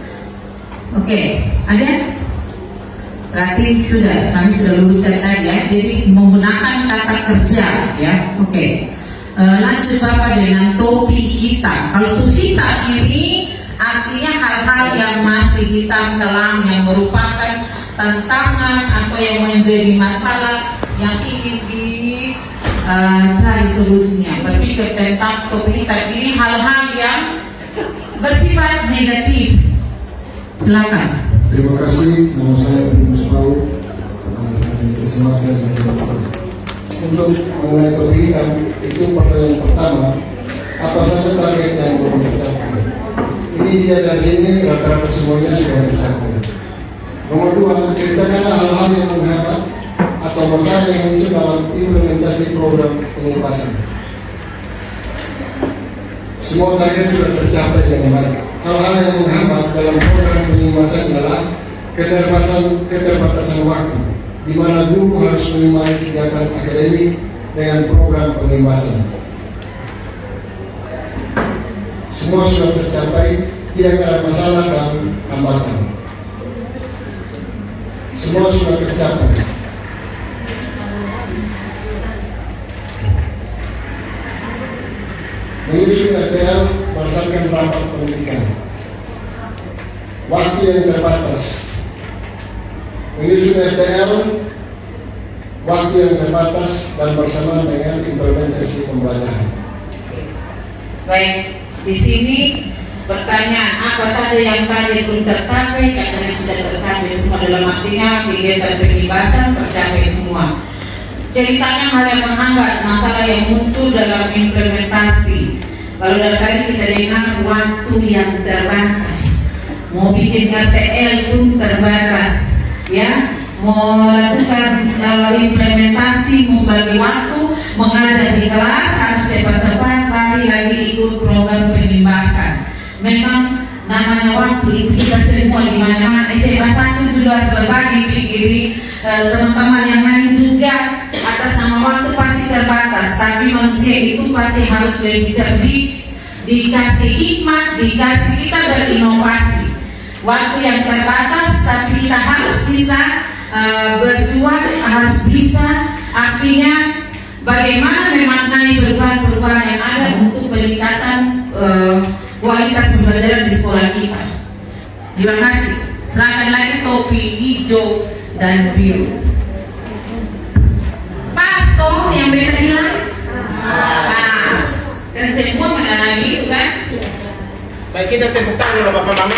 Oke, ada? Berarti kami sudah luruskan tadi ya. Jadi menggunakan kata kerja ya. Oke. Lanjut Bapak dengan topi hitam. Kalau sup hitam ini artinya hal-hal yang masih hitam kelam, yang merupakan tantangan atau yang menjadi masalah yang ingin dicari solusinya. Berpikir tentang topi hitam ini hal-hal yang bersifat negatif. Silakan. Terima kasih, nama saya Primus Pau. Kesempatan saya untuk mengenai topi hitam itu pertanyaan pertama, apa saja target yang belum tercapai? Ini dia dari sini rata-rata semuanya sudah tercapai. Nomor 2, ceritakan hal-hal yang menghambat atau masalah yang muncul dalam implementasi program pengebasan. Semua target sudah tercapai dengan baik. Hal-hal yang menghambat dalam program pengebasan adalah keterbatasan waktu, di mana guru harus menyimpan kegiatan akademik dengan program pengebasan. Semua sudah tercapai, tidak ada masalah dan hambatan. Semua sudah tercapai. Menyusun RTL berdasarkan rapat pendidikan. Waktu yang terbatas. Menyusun RTL waktu yang terbatas dan bersama dengan implementasi pembelajaran. Baik, di sini pertanyaan apa saja yang tadi belum tercapai, katanya sudah tercapai semua, dalam artinya kegiatan pengibasan tercapai semua. Ceritakan hal yang menghambat, masalah yang muncul dalam implementasi. Kalau dari tadi kita dengar waktu yang terbatas, mau bikin RTL pun terbatas, ya, mau lakukan implementasi, mau sebagai waktu mengajar di kelas harus cepat-cepat lagi ikut program penimbasan. Memang namanya waktu itu kita semua di mana-mana. SMA 1 juga harus berbagi diri, teman-teman yang lain juga atas nama waktu pasti terbatas. Tapi manusia itu pasti harus lebih cerdik, dikasih hikmat, dikasih kita berinovasi. Waktu yang terbatas, tapi kita harus bisa berjuang, harus bisa. Artinya bagaimana memaknai perubahan-perubahan yang ada untuk peningkatan kualitas pembelajaran di sekolah kita. Terima kasih. Silakan lagi topi hijau dan biru. Pas toh yang beta bilang? Pas. Dan semua mengalami itu kan? Baik, kita tepuk tangan dulu Bapak Mama.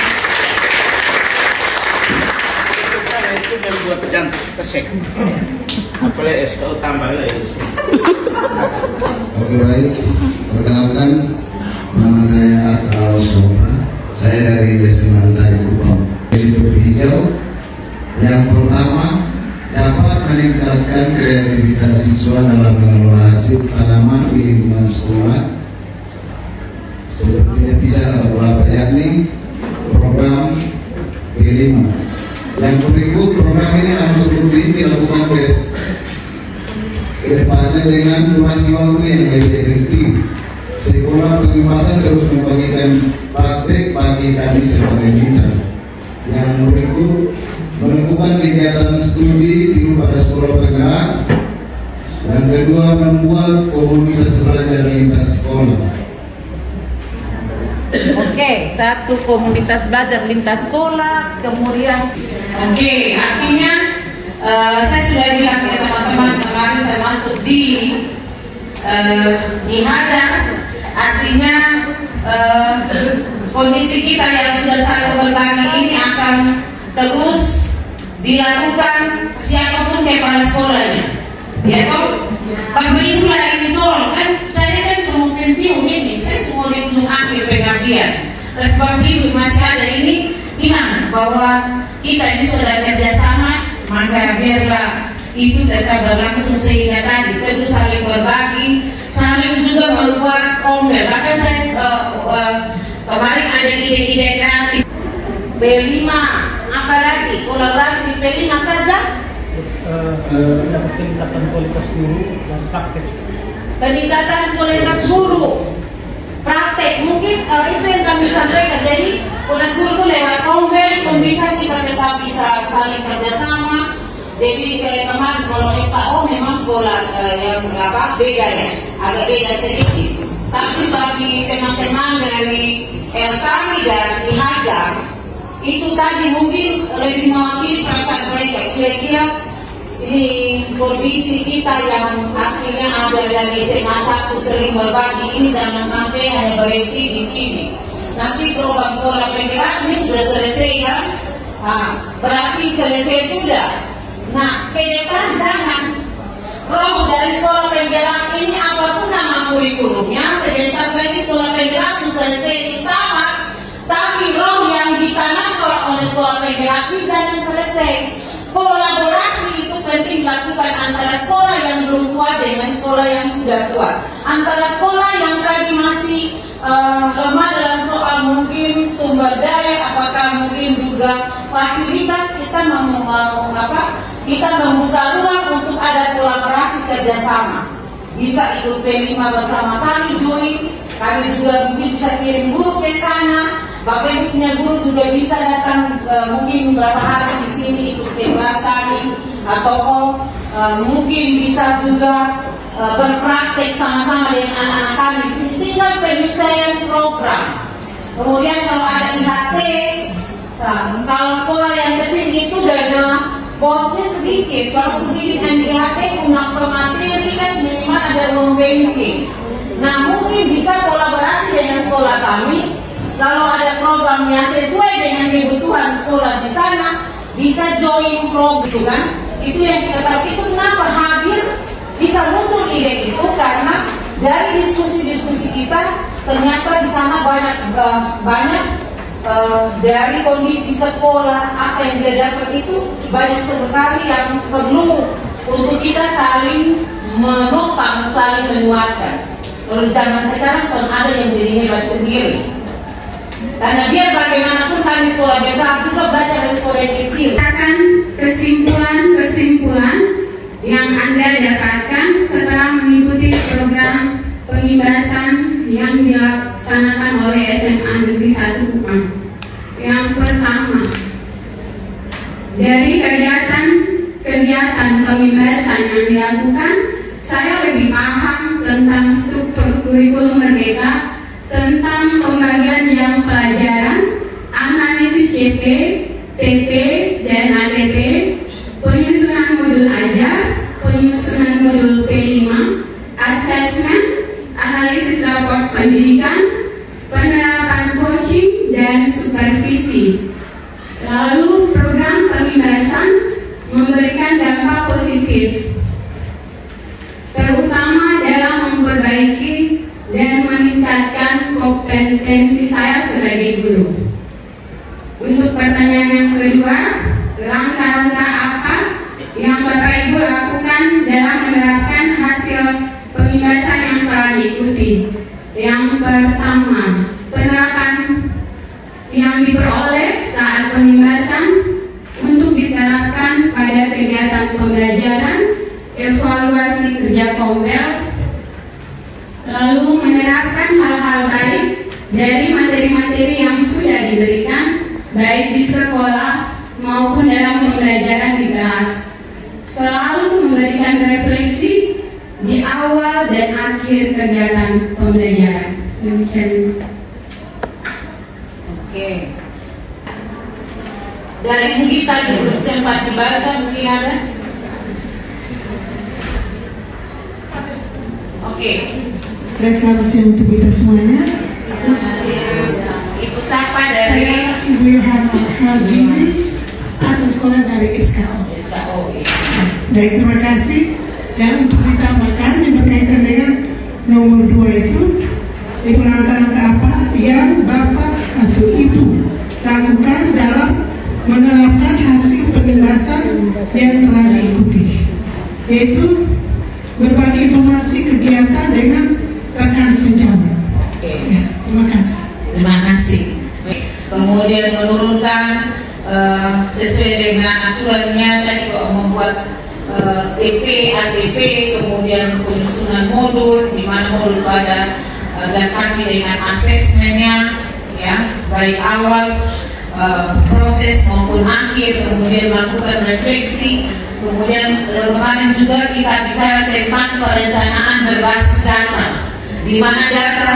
Itu membuat jantung kesek. Apalagi SKU tambah lagi. Oke, baik. Perkenalkan, nama saya Akral Sofra. Saya dari SMA Tari Kupang. Topi hijau yang pertama dapat meningkatkan kreativitas siswa dalam mengelola hasil tanaman di lingkungan sekolah. Sepertinya bisa atau berapa, yakni program P5. Yang berikut program ini harus rutin dilakukan ke depannya dengan durasi waktu yang lebih efektif, Sekolah Pengemasan terus membagikan praktek bagi kami sebagai mitra. Yang berikut melakukan kegiatan studi tiru pada sekolah penggerak. Yang kedua membuat komunitas belajar lintas sekolah. Oke, satu komunitas belajar lintas sekolah, kemudian artinya saya sudah bilang ke teman-teman kemarin termasuk di Hajar, artinya kondisi kita yang sudah saling berbagi ini akan terus dilakukan siapapun kepala sekolahnya, ya toh. Bapak Ibu lah ini soal kan saya kan semua pensiun ini, saya semua di ujung akhir pengabdian. Dan Bapak Ibu masih ada ini bilang bahwa kita ini sudah kerjasama, maka biarlah itu tetap berlangsung sehingga tadi tentu saling berbagi, saling juga membuat kompel. Bahkan saya kemarin ada ide-ide kreatif. B5, apalagi kolaborasi di B5 saja. Peningkatan kualitas guru dan praktek. Peningkatan kualitas guru, praktek mungkin itu yang kami sampaikan. Jadi kualitas guru itu lewat kompel, bisa kita tetap bisa saling kerjasama. Jadi kayak kemarin kalau SKO memang sekolah yang beda ya, agak beda sedikit. Tapi bagi teman-teman dari Eltami dan Hajar itu tadi mungkin lebih mewakili perasaan mereka. Kira-kira ini kondisi kita yang artinya ada dari SMA 1 sering berbagi ini jangan sampai hanya berhenti di sini. Nanti program sekolah penggerak ini sudah selesai kan? Berarti selesai sudah. Nah, ke depan jangan roh dari sekolah penggerak ini apapun nama kurikulumnya, sebentar lagi sekolah penggerak sudah selesai tamat, tapi roh yang ditanamkan oleh sekolah penggerak ini jangan selesai. Kolaborasi itu penting dilakukan antara sekolah yang belum kuat dengan sekolah yang sudah kuat, antara sekolah yang tadi masih lemah dalam soal mungkin sumber daya, apakah mungkin juga fasilitas. Kita kita membuka ruang untuk ada kolaborasi kerjasama. Bisa ikut P5 bersama kami, join. Kami juga mungkin bisa kirim guru ke sana. Bapak Ibu punya guru juga bisa datang mungkin beberapa hari di sini ikut kelas kami, atau mungkin bisa juga berpraktek sama-sama dengan anak-anak kami di sini. Tinggal penyelesaian program. Kemudian kalau ada IHT, kalau sekolah yang kecil itu dana bosnya sedikit. Kalau sedikit yang di IHT punya materi kan minimal ada uang bensin. Nah mungkin bisa kolaborasi dengan sekolah kami. Kalau ada program yang sesuai dengan kebutuhan sekolah di sana, bisa join program itu kan? Itu yang kita tahu. Itu kenapa hadir bisa muncul ide itu, karena dari diskusi-diskusi kita ternyata di sana banyak dari kondisi sekolah apa yang dia dapat itu banyak sekali yang perlu untuk kita saling menopang, saling menguatkan. Kalau zaman sekarang ada yang jadi hebat sendiri. Karena biar bagaimanapun kami sekolah besar juga belajar dari sekolah yang kecil. Akan kesimpulan yang Anda dapatkan setelah mengikuti program pengimbasan yang dilaksanakan oleh SMA Negeri 1 Kupang. Yang pertama, dari kegiatan pengimbasan yang dilakukan, saya lebih paham tentang struktur kurikulum Merdeka, tentang pembagian jam pelajaran, analisis CP, TP, dan ATP, penyusunan modul ajar, penyusunan modul P5, asesmen, analisis raport pendidikan, penerapan coaching, dan supervisi. Lalu program pengimbasan memberikan dampak positif, terutama dalam memperbaiki dan meningkatkan kompetensi saya sebagai guru. Untuk pertanyaan yang kedua, langkah-langkah apa yang Bapak Ibu lakukan dalam menerapkan hasil pengimbasan yang telah diikuti? Yang pertama, penerapan yang diperoleh saat pengimbasan untuk diterapkan pada kegiatan pembelajaran, evaluasi kerja kompel. lalu menerapkan hal-hal baik dari materi-materi yang sudah diberikan, baik di sekolah maupun dalam pembelajaran di kelas. Selalu memberikan refleksi di awal dan akhir kegiatan pembelajaran. Demikian. Oke. Dari kita sempat dibaca mungkin ada. Oke. Baik, selamat siang untuk kita semuanya. Ibu siapa dari Saya Ibu Yohana Haljini, asal sekolah dari SKO. SKO. Baik, terima kasih. Dan untuk ditambahkan yang berkaitan dengan nomor 2 itu langkah-langkah apa yang Bapak atau Ibu lakukan dalam menerapkan hasil penugasan yang telah diikuti, yaitu berbagi informasi kegiatan dengan rekan sejawat. Ya, terima kasih. Terima kasih. Kemudian menurunkan sesuai dengan aturannya tadi kok membuat TP, ATP, kemudian penyusunan modul, di mana modul pada dan kami dengan asesmennya, ya, baik awal proses maupun akhir, kemudian melakukan refleksi. Kemudian kemarin juga kita bicara tentang perencanaan berbasis data, di mana data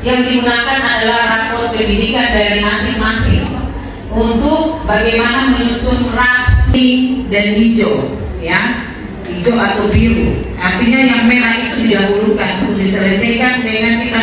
yang digunakan adalah rapor pendidikan dari masing-masing untuk bagaimana menyusun rapi dan hijau, ya, hijau atau biru. Artinya yang merah itu didahulukan untuk diselesaikan dengan kita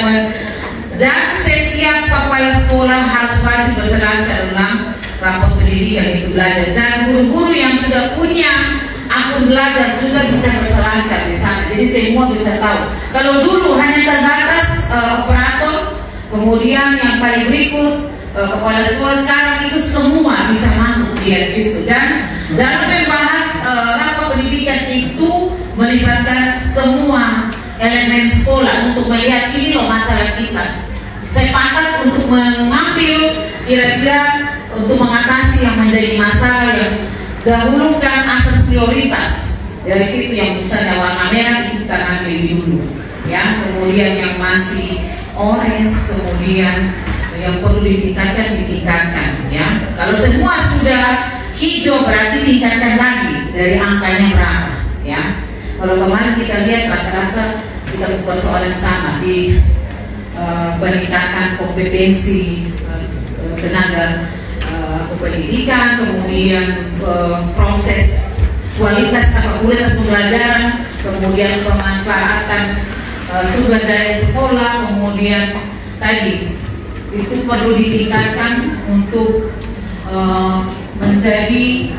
dan setiap kepala sekolah harus wajib berselancar dalam rapor pendidikan itu belajar, dan guru-guru yang sudah punya akun belajar juga bisa berselancar di sana, jadi semua bisa tahu. Kalau dulu hanya terbatas operator, kemudian yang paling berikut kepala sekolah, sekarang itu semua bisa masuk di situ. Dan dalam membahas rapor pendidikan itu melibatkan semua elemen sekolah untuk melihat ini loh masalah kita. Sepakat untuk mengambil kira-kira untuk mengatasi yang menjadi masalah, yang dahulukan asas prioritas. Dari situ yang misalnya warna merah itu kita ambil dulu, ya. Kemudian yang masih orange, kemudian yang perlu ditingkatkan, ya. Kalau semua sudah hijau berarti tingkatkan lagi dari angkanya berapa, ya. Kalau kemarin kita lihat rata-rata kita persoalan sama di peningkatan kompetensi tenaga kependidikan, kemudian proses kualitas pembelajaran, kemudian pemanfaatan sumber daya sekolah, kemudian tadi itu perlu ditingkatkan untuk menjadi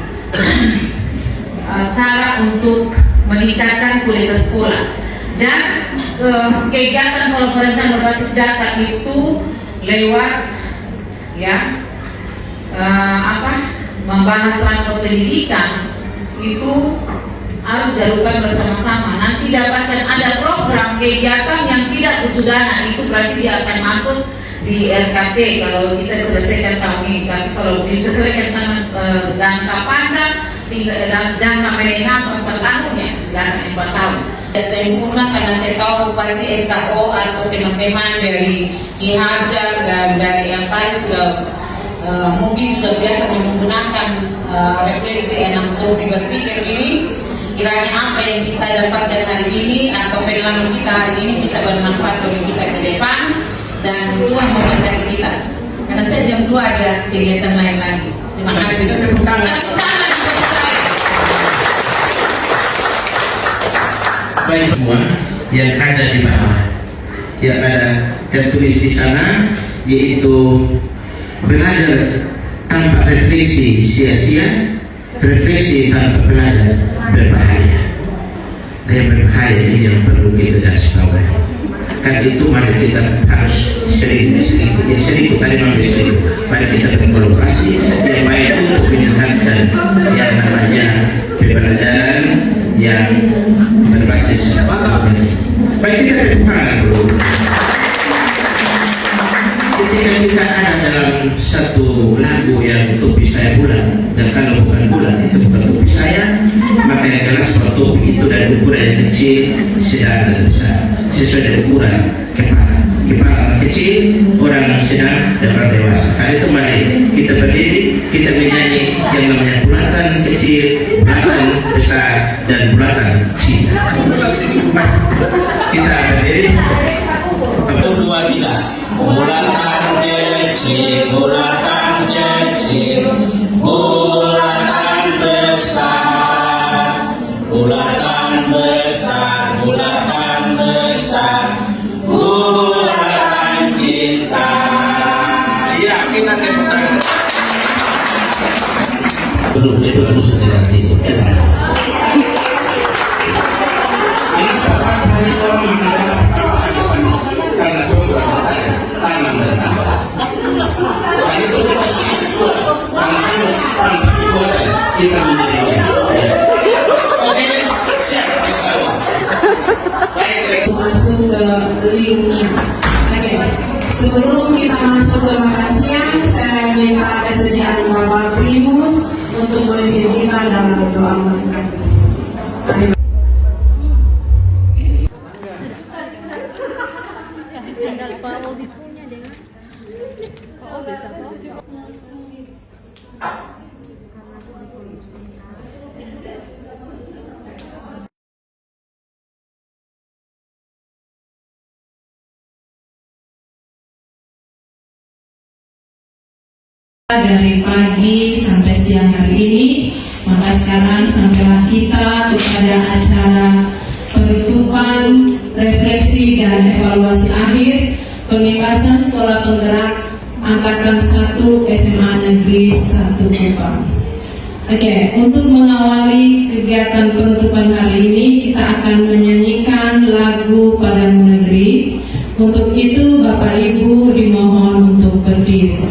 cara untuk meningkatkan kualitas sekolah. Dan kegiatan perencanaan berbasis data itu lewat, ya, membahas rapor pendidikan itu harus dilakukan bersama-sama. Nanti dapatkan ada program kegiatan yang tidak butuh dana, itu berarti dia akan masuk di RKT kalau kita selesaikan tahun ini. Tapi kalau disesuaikan dengan jangka panjang, dalam jangka menengah 4 tahun, ya, silakan 4 tahun. Saya menggunakan karena saya tahu pasti SKO atau teman-teman dari Ki Hajar dan dari yang tadi sudah mungkin sudah biasa menggunakan refleksi yang untuk berpikir ini, kiranya apa yang kita dapatkan hari ini atau pengalaman kita hari ini bisa bermanfaat bagi kita ke depan, dan Tuhan memberkati kita. Karena saya jam 2 ada kegiatan lain lagi. Terima kasih. Tepuk tangan. Baik semua yang ada di bawah, yang ada tertulis di sana, yaitu belajar tanpa refleksi sia-sia, refleksi tanpa belajar berbahaya. Yang berbahaya ini yang perlu kita garis bawahi. Kan itu mari kita harus sering tadi mari kita berkolaborasi yang baik untuk meningkatkan yang namanya pembelajaran yang berbasis baik. Kita berpengaruh dulu ketika kita ada dalam satu lagu yang topi saya bulan, dan kalau bukan bulan itu bukan topi saya, maka yang kelas topi itu dari ukuran yang kecil, sedang dan besar. sesuai dengan ukuran kepala kecil, orang sedang, dan orang dewasa. Karena itu mari kita berdiri, kita menyanyi yang namanya bulatan kecil, bulatan besar, dan bulatan cinta. Kita berdiri. 1, 2, 3. Bulatan kecil, bulatan kecil, bulatan besar, bulatan besar, bulatan besar, bulatan cinta. Ya, kita tepuk tangan. Belum tidak tidur. Ini pasal hari orang menghadap habis-habis karena jomblo dan tanam dan tanam. Dan itu kita sih karena tanpa dibuat kita menjadi orang. Oke, siap bersama. Baik, Masuk ke linknya. Oke, sebelum kita masuk ke makan siang, saya minta kesediaan Bapak Primus untuk memimpin kita dalam doa makan. Tinggal Pak Obi punya dengan Pak Obi siapa? Dari pagi sampai siang hari ini, maka sekarang sampailah kita kepada acara penutupan, refleksi dan evaluasi akhir pengibasan Sekolah Penggerak Angkatan 1 SMA Negeri 1 Kupang. Oke, untuk mengawali kegiatan penutupan hari ini, kita akan menyanyikan lagu Padamu Negeri. Untuk itu, Bapak Ibu dimohon untuk berdiri.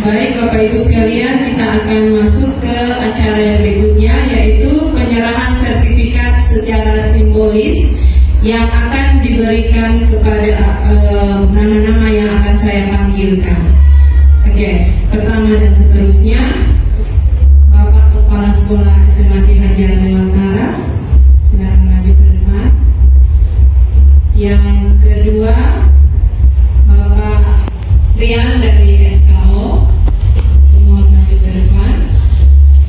Baik Bapak Ibu sekalian, kita akan masuk ke acara yang berikutnya, yaitu penyerahan sertifikat secara simbolis yang akan diberikan kepada nama-nama yang akan saya panggilkan. Oke, pertama dan seterusnya Bapak Kepala Sekolah SMA Ki Hajar Dewantara, silakan maju ke depan. Yang kedua Bapak Rian dari SKO, mohon maju ke depan.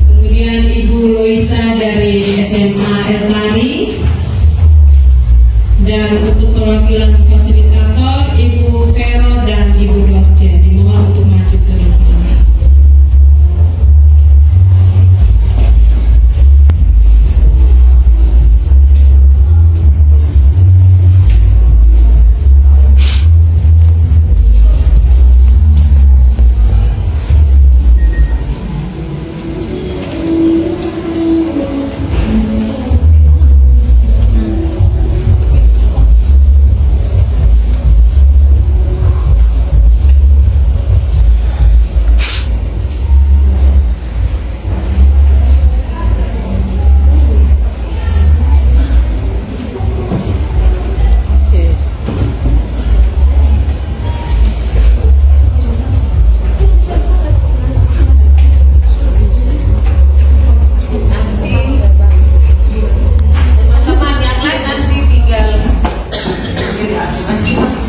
Kemudian Ibu Loisa dari SMA Erlari, dan untuk perwakilan fasilitator Ibu Vero dan Ibu Dokter, dimohon untuk maju ke depan. Teman-teman yang lain nanti tinggal masing-masing.